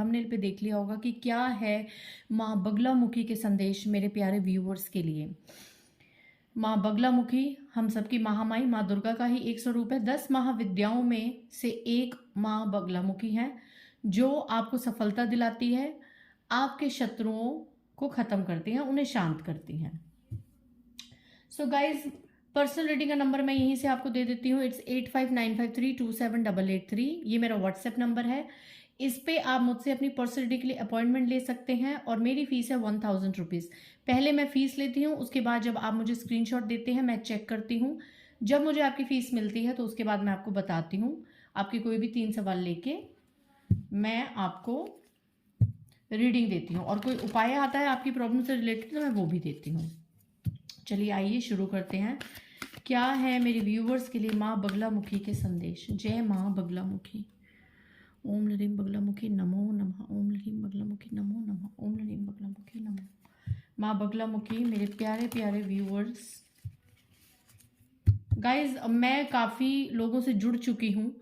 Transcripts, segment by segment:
Thumbnail पे देख लिया होगा कि क्या है माँ बगलामुखी के संदेश मेरे प्यारे व्यूवर्स के लिए। माँ बगलामुखी हम सबकी महामाई माँ दुर्गा का ही एक स्वरूप है। 10 महाविद्याओं में से एक माँ बगलामुखी है जो आपको सफलता दिलाती है, आपके शत्रुओं को खत्म करती हैं, उन्हें शांत करती हैं। सो गाइज, पर्सनल रीडिंग का नंबर मैं यहीं से आपको दे देती हूँ। इट्स 8595327883। ये मेरा व्हाट्सएप नंबर है। इस पे आप मुझसे अपनी पर्सनल रीडिंग के लिए अपॉइंटमेंट ले सकते हैं और मेरी फीस है 1000 रुपीज़। पहले मैं फीस लेती हूँ, उसके बाद जब आप मुझे स्क्रीनशॉट देते हैं मैं चेक करती हूँ। जब मुझे आपकी फीस मिलती है तो उसके बाद मैं आपको बताती हूँ। आपके कोई भी 3 सवाल लेके मैं आपको रीडिंग देती हूँ और कोई उपाय आता है आपकी प्रॉब्लम से रिलेटेड तो मैं वो भी देती हूँ। चलिए आइए शुरू करते हैं। क्या है मेरे व्यूवर्स के लिए माँ बगलामुखी के संदेश। जय माँ बगलामुखी। ओम लरीम बगलामुखी नमो नमः। ओम लरीम बगलामुखी नमो नमः। ओम लरीम बगलामुखी नमो। माँ बगलामुखी मेरे प्यारे प्यारे व्यूवर्स। गाइज, मैं काफ़ी लोगों से जुड़ चुकी हूँ,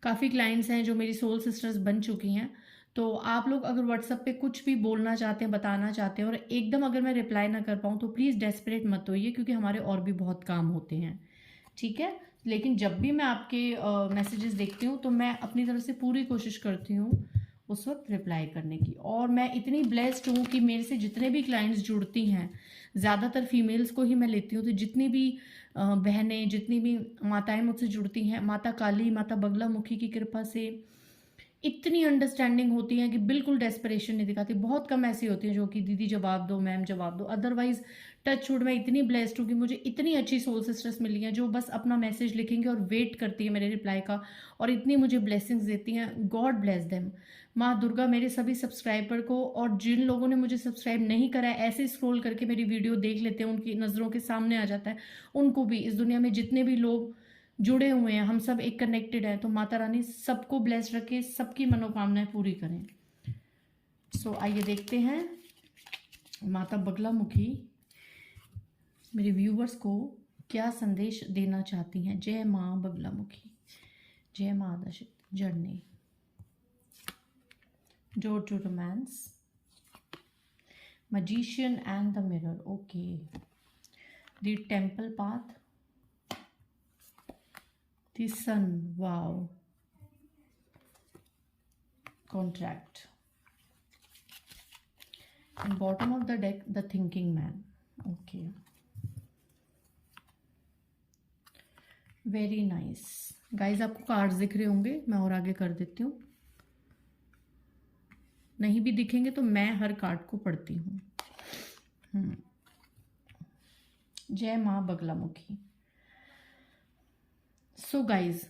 काफ़ी क्लाइंट्स हैं जो मेरी सोल सिस्टर्स बन चुकी हैं। तो आप लोग अगर व्हाट्सएप पे कुछ भी बोलना चाहते हैं, बताना चाहते हैं और एकदम अगर मैं रिप्लाई ना कर पाऊँ तो प्लीज़ डेस्परेट मत होइए, क्योंकि हमारे और भी बहुत काम होते हैं, ठीक है। लेकिन जब भी मैं आपके मैसेजेस देखती हूँ तो मैं अपनी तरफ से पूरी कोशिश करती हूँ उस वक्त रिप्लाई करने की। और मैं इतनी ब्लेस्ड हूँ कि मेरे से जितने भी क्लाइंट्स जुड़ती हैं, ज़्यादातर फीमेल्स को ही मैं लेती हूँ। तो जितनी भी बहनें, जितनी भी माताएं मुझसे जुड़ती हैं, माता काली, माता बगलामुखी की कृपा से इतनी अंडरस्टैंडिंग होती है कि बिल्कुल डेस्परेशन नहीं दिखाती। बहुत कम ऐसी होती हैं जो कि दीदी जवाब दो, मैम जवाब दो। अदरवाइज टच वुड मैं इतनी ब्लेस्ड हूँ कि मुझे इतनी अच्छी सोल सिस्टर्स मिली हैं जो बस अपना मैसेज लिखेंगे और वेट करती है मेरे रिप्लाई का, और इतनी मुझे ब्लेसिंग्स देती हैं। God bless them. माँ दुर्गा मेरे सभी सब्सक्राइबर को, और जिन लोगों ने मुझे सब्सक्राइब नहीं करा है, ऐसे स्क्रॉल करके मेरी वीडियो देख लेते हैं, उनकी नज़रों के सामने आ जाता है, उनको भी, इस दुनिया में जितने भी लोग जुड़े हुए हैं, हम सब एक कनेक्टेड है। तो माता रानी सबको ब्लेस रखे, सबकी मनोकामनाएं पूरी करें। सो आइए देखते हैं माता बगलामुखी मेरे व्यूवर्स को क्या संदेश देना चाहती हैं। जय माँ बगलामुखी। जय माँ Adishakti. Journey, door to romance, magician and the mirror. Okay, the temple path, the sun. Wow. Contract, and bottom of the deck, the thinking man. Okay, very nice. Guys, आपको कार्ड्स दिख रहे होंगे, मैं और आगे कर देती हूँ। नहीं भी दिखेंगे तो मैं हर कार्ड को पढ़ती हूँ। जय माँ बगलामुखी। सो गाइज,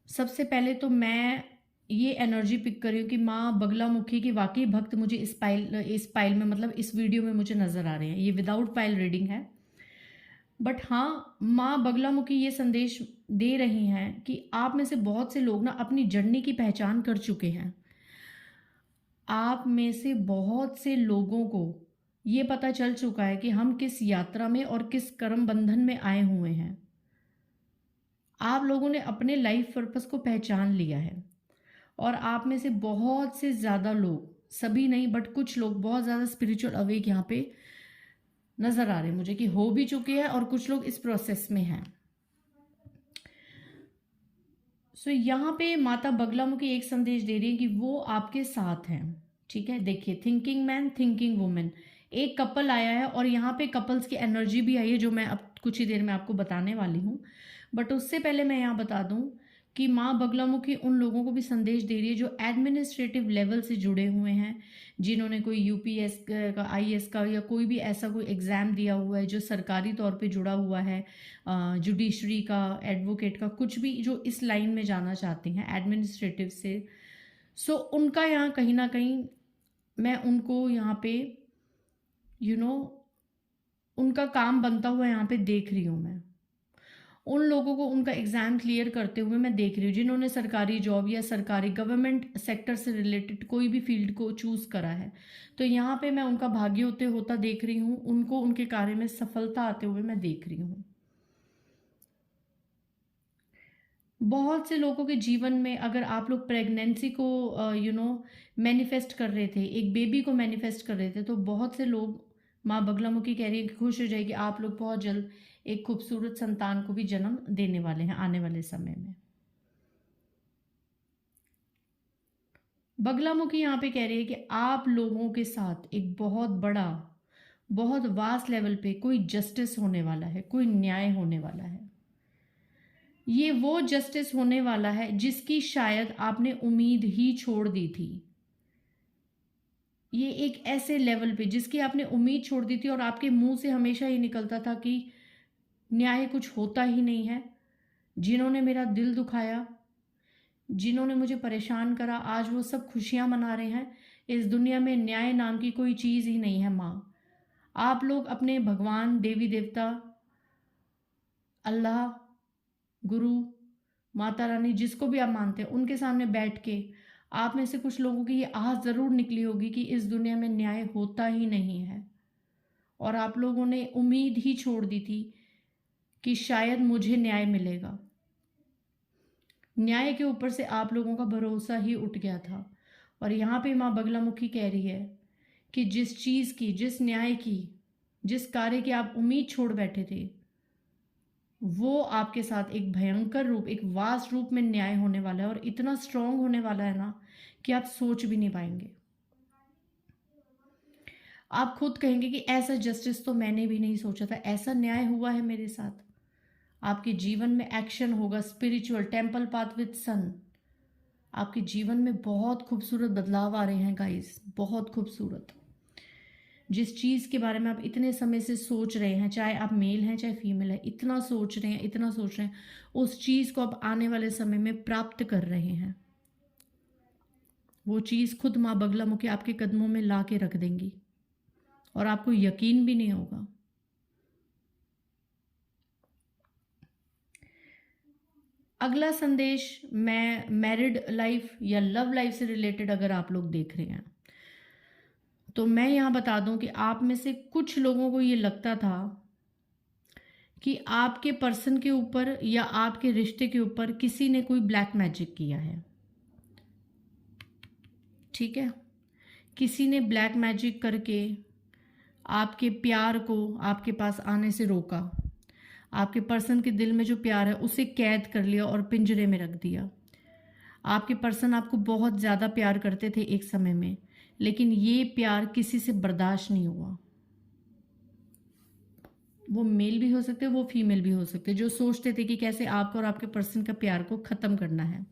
सबसे पहले तो मैं ये एनर्जी पिक कर रही हूँ कि माँ बगलामुखी की वाकई भक्त मुझे इस पाइल में, मतलब इस वीडियो में मुझे नजर आ रहे हैं। ये विदाउट पाइल रीडिंग है, बट हाँ, माँ बगलामुखी ये संदेश दे रही हैं कि आप में से बहुत से लोग ना अपनी जर्नी की पहचान कर चुके हैं। आप में से बहुत से लोगों को ये पता चल चुका है कि हम किस यात्रा में और किस कर्म बंधन में आए हुए हैं। आप लोगों ने अपने लाइफ पर्पस को पहचान लिया है, और आप में से बहुत से ज़्यादा लोग, सभी नहीं बट कुछ लोग बहुत ज़्यादा स्पिरिचुअल अवेक यहाँ पे नज़र आ रहे हैं मुझे कि हो भी चुके हैं, और कुछ लोग इस प्रोसेस में हैं। सो यहाँ पे माता बगलामुखी एक संदेश दे रही है कि वो आपके साथ हैं, ठीक है। देखिए, थिंकिंग मैन, थिंकिंग वुमेन, एक कपल आया है, और यहाँ पे कपल्स की एनर्जी भी आई है जो मैं अब कुछ ही देर में आपको बताने वाली हूँ। बट उससे पहले मैं यहाँ बता दूँ कि माँ बगलामुखी उन लोगों को भी संदेश दे रही है जो एडमिनिस्ट्रेटिव लेवल से जुड़े हुए हैं, जिन्होंने कोई यूपीएस का, आईएएस का, या कोई भी ऐसा कोई एग्ज़ाम दिया हुआ है जो सरकारी तौर पे जुड़ा हुआ है, जुडिशरी का, एडवोकेट का, कुछ भी जो इस लाइन में जाना चाहते हैं एडमिनिस्ट्रेटिव से। सो उनका यहाँ कहीं ना कहीं मैं उनको यहाँ पे उनका काम बनता हुआ यहाँ पे देख रही हूँ। मैं उन लोगों को उनका एग्ज़ाम क्लियर करते हुए मैं देख रही हूँ जिन्होंने सरकारी जॉब या सरकारी गवर्नमेंट सेक्टर से रिलेटेड कोई भी फील्ड को चूज़ करा है। तो यहाँ पे मैं उनका भाग्य होता देख रही हूँ, उनको उनके कार्य में सफलता आते हुए मैं देख रही हूँ। बहुत से लोगों के जीवन में अगर आप लोग प्रेगनेंसी को मैनिफेस्ट कर रहे थे, एक बेबी को मैनिफेस्ट कर रहे थे, तो बहुत से लोग, माँ बगलामुखी कह रही है कि खुश हो जाएगी, आप लोग बहुत जल्द एक खूबसूरत संतान को भी जन्म देने वाले हैं आने वाले समय में। बगलामुखी यहाँ पे कह रही है कि आप लोगों के साथ एक बहुत बड़ा, बहुत वास्ट लेवल पे कोई जस्टिस होने वाला है, कोई न्याय होने वाला है। ये वो जस्टिस होने वाला है जिसकी शायद आपने उम्मीद ही छोड़ दी थी। ये एक ऐसे लेवल पे जिसकी आपने उम्मीद छोड़ दी थी और आपके मुंह से हमेशा ये निकलता था कि न्याय कुछ होता ही नहीं है। जिन्होंने मेरा दिल दुखाया, जिन्होंने मुझे परेशान करा, आज वो सब खुशियां मना रहे हैं। इस दुनिया में न्याय नाम की कोई चीज़ ही नहीं है माँ। आप लोग अपने भगवान, देवी देवता, अल्लाह, गुरु, माता रानी, जिसको भी आप मानते हैं, उनके सामने बैठ के आप में से कुछ लोगों की ये आह ज़रूर निकली होगी कि इस दुनिया में न्याय होता ही नहीं है, और आप लोगों ने उम्मीद ही छोड़ दी थी कि शायद मुझे न्याय मिलेगा। न्याय के ऊपर से आप लोगों का भरोसा ही उठ गया था। और यहाँ पे माँ बगलामुखी कह रही है कि जिस चीज़ की, जिस न्याय की, जिस कार्य की आप उम्मीद छोड़ बैठे थे, वो आपके साथ एक भयंकर रूप, एक वास्ट रूप में न्याय होने वाला है, और इतना स्ट्रांग होने वाला है ना कि आप सोच भी नहीं पाएंगे। आप खुद कहेंगे कि ऐसा जस्टिस तो मैंने भी नहीं सोचा था, ऐसा न्याय हुआ है मेरे साथ। आपके जीवन में एक्शन होगा, स्पिरिचुअल टेम्पल पाथ विद सन। आपके जीवन में बहुत खूबसूरत बदलाव आ रहे हैं गाइस, बहुत खूबसूरत। जिस चीज़ के बारे में आप इतने समय से सोच रहे हैं, चाहे आप मेल हैं चाहे फीमेल है, इतना सोच रहे हैं, इतना सोच रहे हैं, उस चीज़ को आप आने वाले समय में प्राप्त कर रहे हैं। वो चीज़ खुद माँ बगलामुखी आपके कदमों में ला के रख देंगी और आपको यकीन भी नहीं होगा। अगला संदेश, मैं मैरिड लाइफ या लव लाइफ से रिलेटेड अगर आप लोग देख रहे हैं, तो मैं यहाँ बता दूं कि आप में से कुछ लोगों को ये लगता था कि आपके पर्सन के ऊपर या आपके रिश्ते के ऊपर किसी ने कोई ब्लैक मैजिक किया है। ठीक है, किसी ने ब्लैक मैजिक करके आपके प्यार को आपके पास आने से रोका, आपके पर्सन के दिल में जो प्यार है उसे कैद कर लिया और पिंजरे में रख दिया। आपके पर्सन आपको बहुत ज़्यादा प्यार करते थे एक समय में, लेकिन ये प्यार किसी से बर्दाश्त नहीं हुआ। वो मेल भी हो सकते, वो फीमेल भी हो सकते, जो सोचते थे कि कैसे आपको और आपके पर्सन का प्यार को ख़त्म करना है।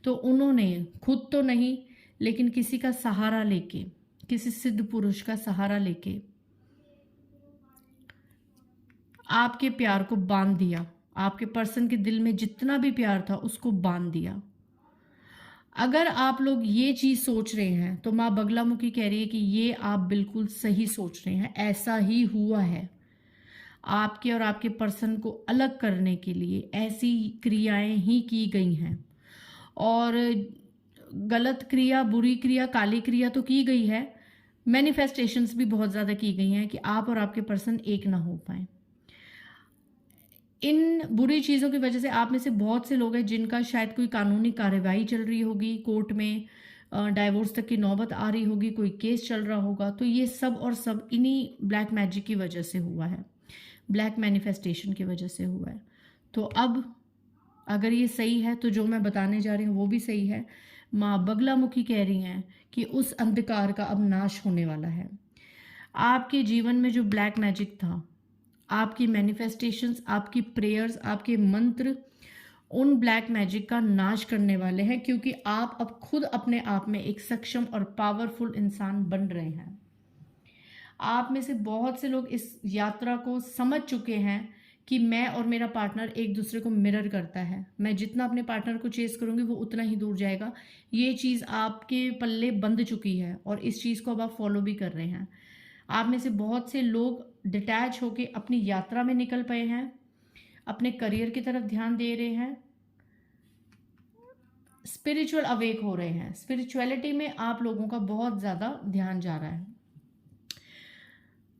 तो उन्होंने खुद तो नहीं, लेकिन किसी का सहारा लेके, किसी सिद्ध पुरुष का सहारा लेके आपके प्यार को बांध दिया। आपके पर्सन के दिल में जितना भी प्यार था उसको बांध दिया। अगर आप लोग ये चीज़ सोच रहे हैं तो माँ बगलामुखी कह रही है कि ये आप बिल्कुल सही सोच रहे हैं, ऐसा ही हुआ है। आपके और आपके पर्सन को अलग करने के लिए ऐसी क्रियाएं ही की गई हैं, और गलत क्रिया, बुरी क्रिया, काली क्रिया तो की गई है, मैनिफेस्टेशंस भी बहुत ज़्यादा की गई हैं कि आप और आपके पर्सन एक ना हो पाए। इन बुरी चीज़ों की वजह से आप में से बहुत से लोग हैं जिनका शायद कोई कानूनी कार्रवाई चल रही होगी, कोर्ट में डाइवोर्स तक की नौबत आ रही होगी, कोई केस चल रहा होगा। तो ये सब और सब इन्हीं ब्लैक मैजिक की वजह से हुआ है, ब्लैक मैनिफेस्टेशन की वजह से हुआ है। तो अब अगर ये सही है तो जो मैं बताने जा रही हूँ वो भी सही है। माँ बगलामुखी कह रही हैं कि उस अंधकार का अब नाश होने वाला है। आपके जीवन में जो ब्लैक मैजिक था, आपकी मैनिफेस्टेशंस, आपकी प्रेयर्स, आपके मंत्र उन ब्लैक मैजिक का नाश करने वाले हैं, क्योंकि आप अब खुद अपने आप में एक सक्षम और पावरफुल इंसान बन रहे हैं। आप में से बहुत से लोग इस यात्रा को समझ चुके हैं कि मैं और मेरा पार्टनर एक दूसरे को मिरर करता है। मैं जितना अपने पार्टनर को चेस करूंगी वो उतना ही दूर जाएगा। ये चीज़ आपके पल्ले बंध चुकी है और इस चीज़ को अब आप फॉलो भी कर रहे हैं। आप में से बहुत से लोग डिटैच होके अपनी यात्रा में निकल पाए हैं, अपने करियर की तरफ ध्यान दे रहे हैं, स्पिरिचुअल अवेक हो रहे हैं। स्पिरिचुअलिटी में आप लोगों का बहुत ज़्यादा ध्यान जा रहा है।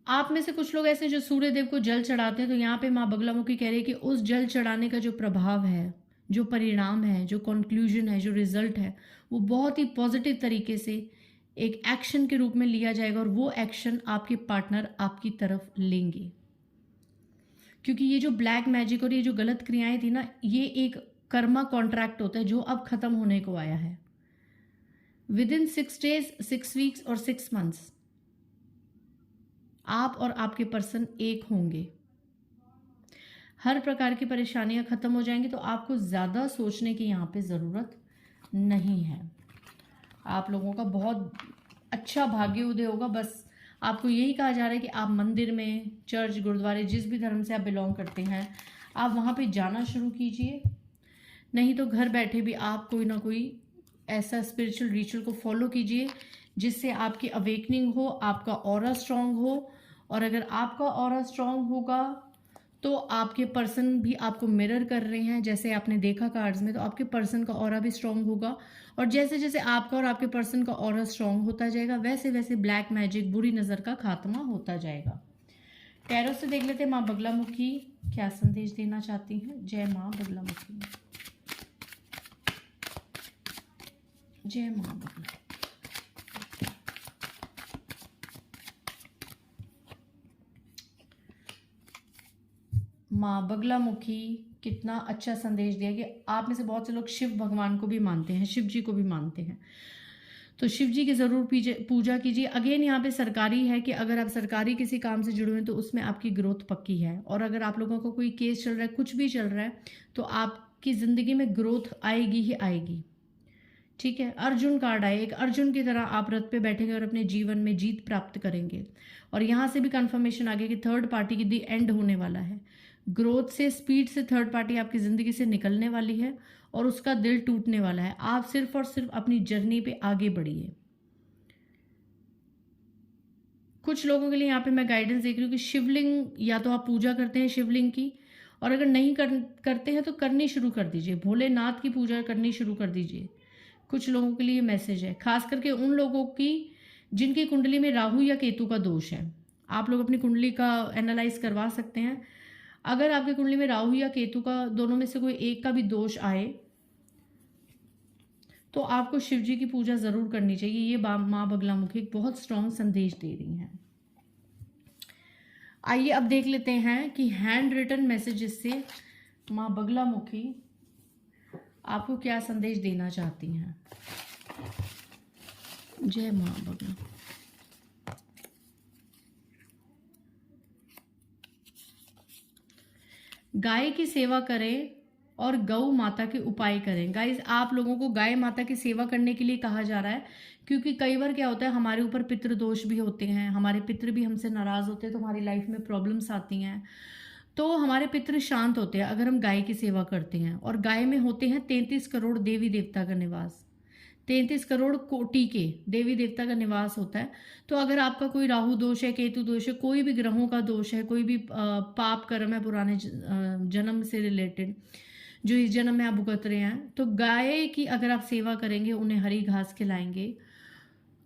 आप में से कुछ लोग ऐसे जो सूर्य देव को जल चढ़ाते हैं, तो यहाँ पे माँ बगलामुखी कह रही है कि उस जल चढ़ाने का जो प्रभाव है, जो परिणाम है, जो कंक्लूजन है, जो रिजल्ट है, वो बहुत ही पॉजिटिव तरीके से एक एक्शन के रूप में लिया जाएगा और वो एक्शन आपके पार्टनर आपकी तरफ लेंगे। क्योंकि ये जो ब्लैक मैजिक और ये जो गलत क्रियाएं थी ना, ये एक कर्मा कॉन्ट्रैक्ट होता है जो अब खत्म होने को आया है। विद इन 6 days, 6 weeks और 6 months आप और आपके पर्सन एक होंगे। हर प्रकार की परेशानियां खत्म हो जाएंगी, तो आपको ज़्यादा सोचने की यहाँ पे ज़रूरत नहीं है। आप लोगों का बहुत अच्छा भाग्य उदय होगा। बस आपको यही कहा जा रहा है कि आप मंदिर में, चर्च, गुरुद्वारे, जिस भी धर्म से आप बिलोंग करते हैं, आप वहाँ पे जाना शुरू कीजिए। नहीं तो घर बैठे भी आप कोई ना कोई ऐसा स्पिरिचुअल रिचुअल को फॉलो कीजिए जिससे आपकी अवेकनिंग हो, आपका ऑरा स्ट्रांग हो। और अगर आपका ऑरा स्ट्रांग होगा तो आपके पर्सन भी आपको मिरर कर रहे हैं, जैसे आपने देखा कार्ड्स में, तो आपके पर्सन का ऑरा भी स्ट्रांग होगा। और जैसे जैसे आपका और आपके पर्सन का ऑरा स्ट्रांग होता जाएगा, वैसे वैसे ब्लैक मैजिक, बुरी नज़र का खात्मा होता जाएगा। टैरो से देख लेते हैं माँ बगलामुखी क्या संदेश देना चाहती हैं। जय माँ बगलामुखी, जय माँ बगला। माँ बगलामुखी कितना अच्छा संदेश दिया कि आप में से बहुत से लोग शिव भगवान को भी मानते हैं, शिव जी को भी मानते हैं, तो शिव जी की ज़रूर पूजा कीजिए। अगेन यहाँ पे सरकारी है कि अगर आप सरकारी किसी काम से जुड़े हुए हैं तो उसमें आपकी ग्रोथ पक्की है। और अगर आप लोगों का कोई केस चल रहा है, कुछ भी चल रहा है, तो आपकी ज़िंदगी में ग्रोथ आएगी ही आएगी। ठीक है, अर्जुन कार्ड आए, एक अर्जुन की तरह आप रथ पे बैठेंगे और अपने जीवन में जीत प्राप्त करेंगे। और यहाँ से भी कंफर्मेशन आ गया कि थर्ड पार्टी की दी एंड होने वाला है। ग्रोथ से, स्पीड से थर्ड पार्टी आपकी ज़िंदगी से निकलने वाली है और उसका दिल टूटने वाला है। आप सिर्फ और सिर्फ अपनी जर्नी पे आगे बढ़िए। कुछ लोगों के लिए यहाँ पे मैं गाइडेंस देख रही हूँ कि शिवलिंग, या तो आप पूजा करते हैं शिवलिंग की, और अगर नहीं करते हैं तो करनी शुरू कर दीजिए। भोलेनाथ की पूजा करनी शुरू कर दीजिए। कुछ लोगों के लिए मैसेज है, खास करके उन लोगों की जिनकी कुंडली में राहु या केतु का दोष है। आप लोग अपनी कुंडली का एनालाइज करवा सकते हैं। अगर आपकी कुंडली में राहु या केतु का, दोनों में से कोई एक का भी दोष आए, तो आपको शिव जी की पूजा जरूर करनी चाहिए। ये माँ बगलामुखी बहुत स्ट्रॉन्ग संदेश दे रही हैं। आइए अब देख लेते हैं कि हैंड रिटन मैसेजेस से माँ बगलामुखी आपको क्या संदेश देना चाहती हैं। जय माँ बगला। गाय की सेवा करें और गौ माता के उपाय करें। गाइस, आप लोगों को गाय माता की सेवा करने के लिए कहा जा रहा है, क्योंकि कई बार क्या होता है, हमारे ऊपर पितृ दोष भी होते हैं, हमारे पितृ भी हमसे नाराज होते हैं, तो हमारी लाइफ में प्रॉब्लम्स आती हैं। तो हमारे पितृ शांत होते हैं अगर हम गाय की सेवा करते हैं। और गाय में होते हैं 33 करोड़ देवी देवता का निवास, 33 करोड़ कोटि के देवी देवता का निवास होता है। तो अगर आपका कोई राहु दोष है, केतु दोष है, कोई भी ग्रहों का दोष है, कोई भी पाप कर्म है पुराने जन्म से रिलेटेड जो इस जन्म में आप भुगत रहे हैं, तो गाय की अगर आप सेवा करेंगे, उन्हें हरी घास खिलाएंगे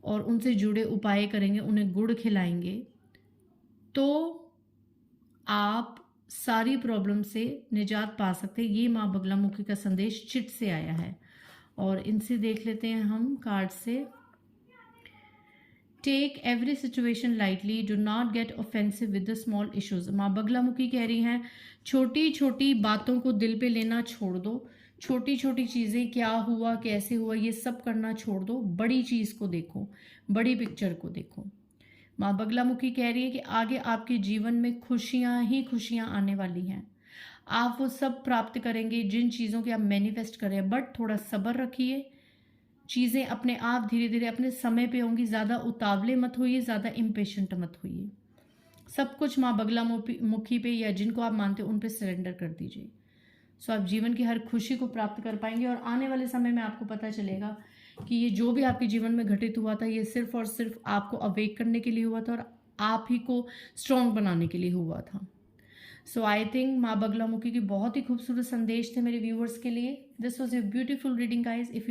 और उनसे जुड़े उपाय करेंगे, उन्हें गुड़ खिलाएंगे, तो आप सारी प्रॉब्लम से निजात पा सकते हैं। ये माँ बगलामुखी का संदेश चिट से आया है। और इनसे देख लेते हैं हम कार्ड से। Take every situation lightly, do not get offensive with the small issues. माँ बगलामुखी कह रही हैं छोटी छोटी बातों को दिल पे लेना छोड़ दो। छोटी छोटी चीज़ें, क्या हुआ, कैसे हुआ, ये सब करना छोड़ दो। बड़ी चीज़ को देखो, बड़ी पिक्चर को देखो। माँ बगलामुखी कह रही है कि आगे आपके जीवन में खुशियाँ ही खुशियाँ आने वाली हैं। आप वो सब प्राप्त करेंगे जिन चीज़ों के आप मैनिफेस्ट करें। बट थोड़ा सब्र रखिए, चीज़ें अपने आप धीरे धीरे अपने समय पे होंगी। ज़्यादा उतावले मत होइए, ज़्यादा इम्पेशेंट मत होइए। सब कुछ माँ बगलामुखी पे या जिनको आप मानते हो उन पे सरेंडर कर दीजिए। सो आप जीवन की हर खुशी को प्राप्त कर पाएंगे। और आने वाले समय में आपको पता चलेगा कि ये जो भी आपके जीवन में घटित हुआ था, ये सिर्फ और सिर्फ आपको अवेक करने के लिए हुआ था और आप ही को स्ट्रॉन्ग बनाने के लिए हुआ था। सो आई थिंक माँ बगलामुखी की बहुत ही खूबसूरत संदेश थे मेरे व्यूअर्स के लिए। This was a beautiful reading guys. If